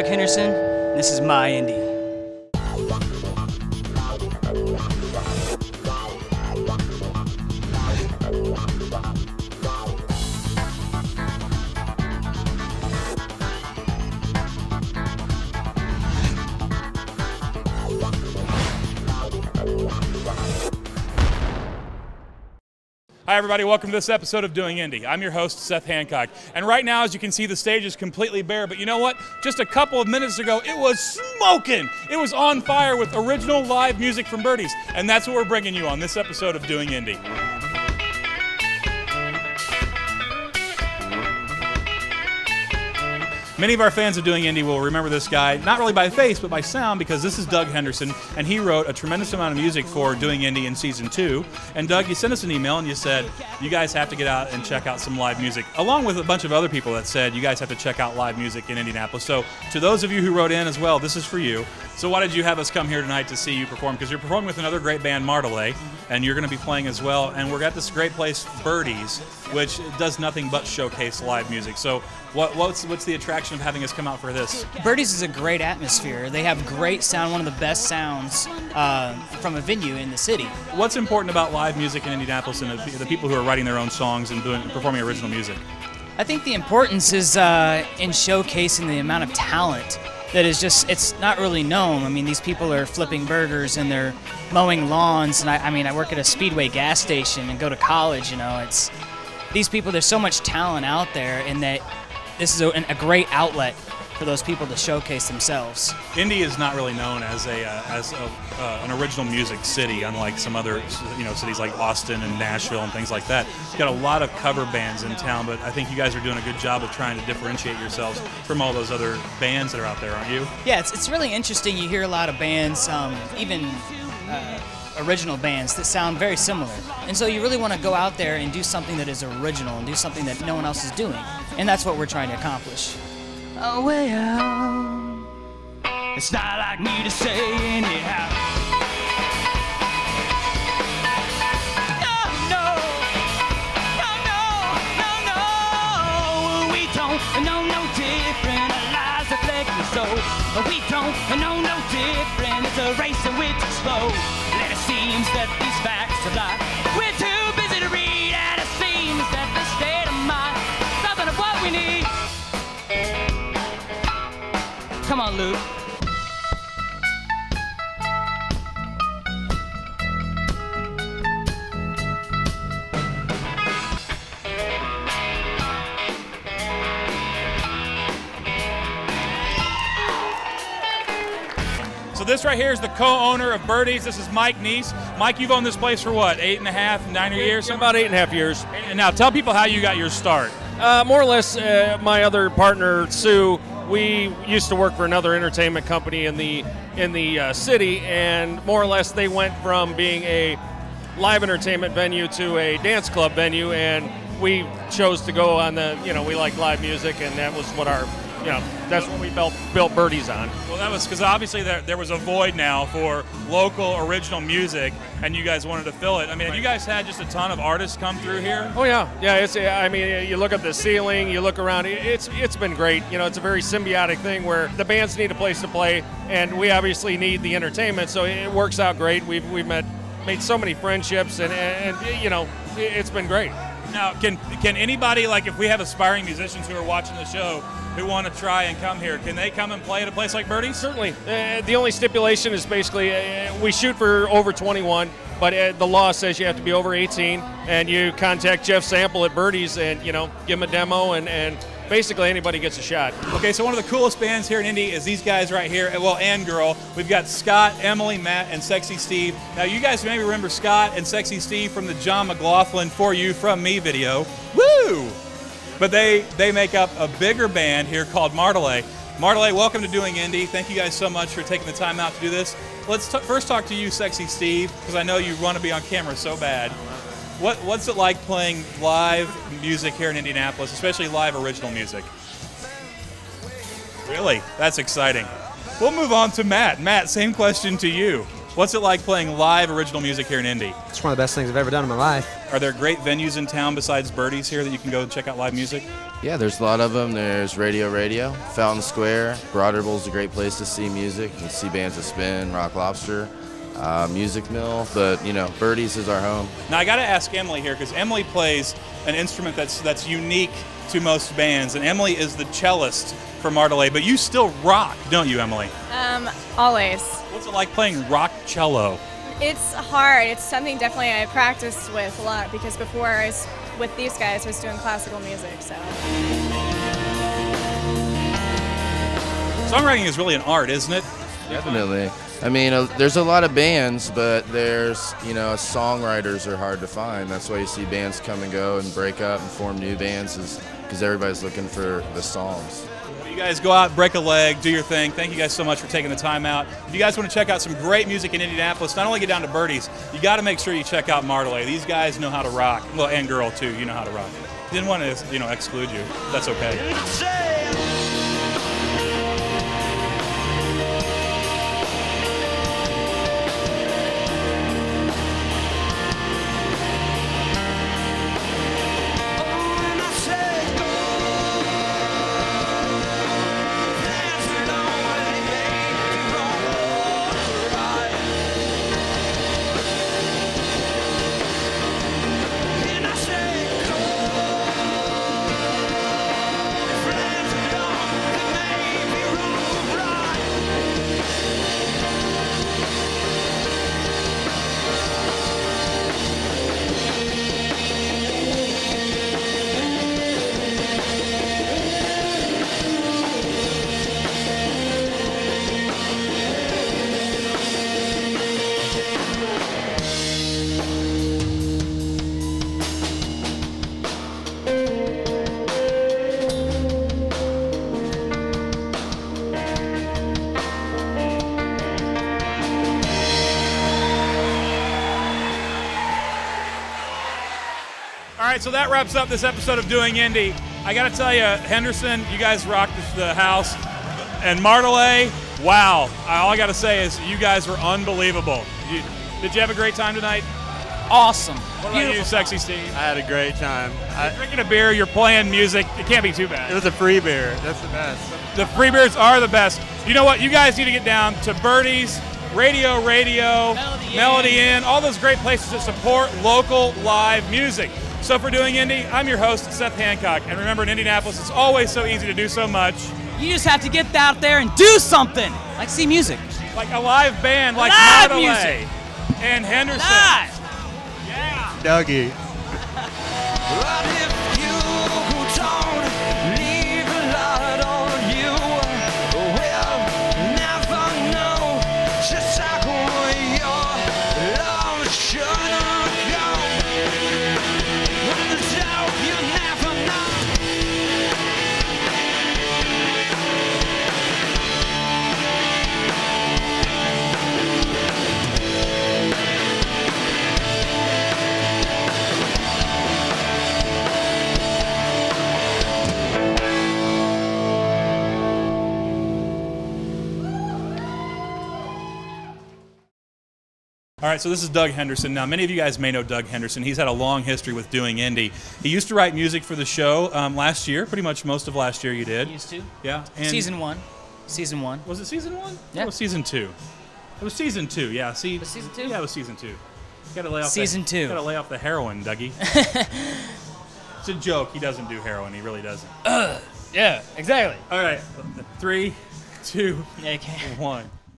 Doug Henderson, and this is my Indy. Hi everybody, welcome to this episode of Doing Indy. I'm your host, Seth Hancock. And right now, as you can see, the stage is completely bare, but you know what? Just a couple of minutes ago, it was smoking! It was on fire with original live music from Birdies. And that's what we're bringing you on this episode of Doing Indy. Many of our fans of Doing Indy will remember this guy, not really by face, but by sound, because this is Doug Henderson, and he wrote a tremendous amount of music for Doing Indy in Season 2. And Doug, you sent us an email and you said, you guys have to get out and check out some live music, along with a bunch of other people that said, you guys have to check out live music in Indianapolis. So to those of you who wrote in as well, this is for you. So why did you have us come here tonight to see you perform? Because you're performing with another great band, Martelay, and you're going to be playing as well. And we're at this great place, Birdies, which does nothing but showcase live music. So what's the attraction of having us come out for this? Birdies is a great atmosphere. They have great sound, one of the best sounds from a venue in the city. What's important about live music in Indianapolis and the people who are writing their own songs and performing original music? I think the importance is in showcasing the amount of talent that is just, it's not really known. I mean, these people are flipping burgers and they're mowing lawns, and I work at a Speedway gas station and go to college, you know. It's these people, there's so much talent out there, and that this is a great outlet for those people to showcase themselves. Indy is not really known as an original music city, unlike some other cities like Austin and Nashville and things like that. You've got a lot of cover bands in town, but I think you guys are doing a good job of trying to differentiate yourselves from all those other bands that are out there, aren't you? Yeah, it's really interesting. You hear a lot of bands, even original bands that sound very similar. And so you really want to go out there and do something that is original and do something that no one else is doing. And that's what we're trying to accomplish. Oh, well, it's not like me to say anyhow. No, we don't know no different. Our lives are flecked so we don't know no different. It's a race and we're too slow. And it seems that these facts of life we're too busy to read, and it seems that the state of mind is nothing of what we need. Come on, Luke. So this right here is the co-owner of Birdies. This is Mike Neese. Mike, you've owned this place for what, 8.5, 9 years? About 8.5 years. And now tell people how you got your start. More or less, my other partner, Sue, we used to work for another entertainment company in the city, and more or less they went from being a live entertainment venue to a dance club venue, and we chose to go on the, we like live music, and that was what our, that's what we built Birdies on. Well, that was because obviously there was a void now for local original music, and you guys wanted to fill it. I mean, have you guys had just a ton of artists come through here? Oh yeah. I mean, you look at the ceiling, you look around. It's been great. It's a very symbiotic thing where the bands need a place to play, and we obviously need the entertainment. So it works out great. We've made so many friendships, and it's been great. Now, can anybody, like if we have aspiring musicians who are watching the show who want to try and come here, can they come and play at a place like Birdies? Certainly. The only stipulation is basically we shoot for over 21, but the law says you have to be over 18, and you contact Jeff Sample at Birdies and, give him a demo, and basically anybody gets a shot. Okay, so one of the coolest bands here in Indy is these guys right here, well, and girl. We've got Scott, Emily, Matt, and Sexy Steve. Now, you guys maybe remember Scott and Sexy Steve from the John McLaughlin For You From Me video. Woo! But they make up a bigger band here called Martelay. Martelay, welcome to Doing Indy. Thank you guys so much for taking the time out to do this. Let's first talk to you, Sexy Steve, because I know you want to be on camera so bad. What's it like playing live music here in Indianapolis, especially live original music? Really? That's exciting. We'll move on to Matt. Matt, same question to you. What's it like playing live original music here in Indy? It's one of the best things I've ever done in my life. Are there great venues in town besides Birdie's here that you can go and check out live music? Yeah, there's a lot of them. There's Radio, Fountain Square. Broaderbill's a great place to see music. You can see bands of Spin, Rock Lobster, Music Mill, but you know, Birdie's is our home. Now I got to ask Emily here because Emily plays an instrument that's unique to most bands, and Emily is the cellist for Martelay, but you still rock, don't you, Emily? Always. What's it like playing rock cello? It's hard. It's something definitely I practiced with a lot because before I was with these guys, I was doing classical music, so. Songwriting is really an art, isn't it? Definitely. I mean, there's a lot of bands, but there's, you know, songwriters are hard to find. That's why you see bands come and go and break up and form new bands, is because everybody's looking for the songs. You guys go out, break a leg, do your thing. Thank you guys so much for taking the time out. If you guys want to check out some great music in Indianapolis, not only get down to Birdie's, you got to make sure you check out Martelay. These guys know how to rock. Well, and girl too, you know how to rock. Didn't want to, you know, exclude you. That's okay. All right, so that wraps up this episode of Doing Indy. I got to tell you, Henderson, you guys rocked the house. And Martelay, wow. All I got to say is you guys were unbelievable. Did you have a great time tonight? Awesome. What about you, Sexy Steve? I had a great time. You're drinking a beer, you're playing music. It can't be too bad. It was a free beer. That's the best. The free beers are the best. You know what? You guys need to get down to Birdie's, Radio, Melody Inn, all those great places that support local live music. So for Doing Indy, I'm your host, Seth Hancock. And remember, in Indianapolis, it's always so easy to do so much. You just have to get out there and do something, like see music. Like a live band, like Live Martelay music. and Henderson. Live. Yeah. Dougie. What if you don't leave a light on you? We'll never know just how your love should go. When the doubt you never know. All right, so this is Doug Henderson. Now, many of you guys may know Doug Henderson. He's had a long history with Doing Indy. He used to write music for the show last year, pretty much most of last year you did. Used to. Yeah. And Season one. Was it season one? Yeah. It was season two. It was season two, yeah. See, Was season two? Yeah, it was season two. You gotta lay off Season two. Gotta lay off the heroin, Dougie. It's a joke. He doesn't do heroin. He really doesn't. Yeah, exactly. All right. 3, 2, Yeah, you can. 1.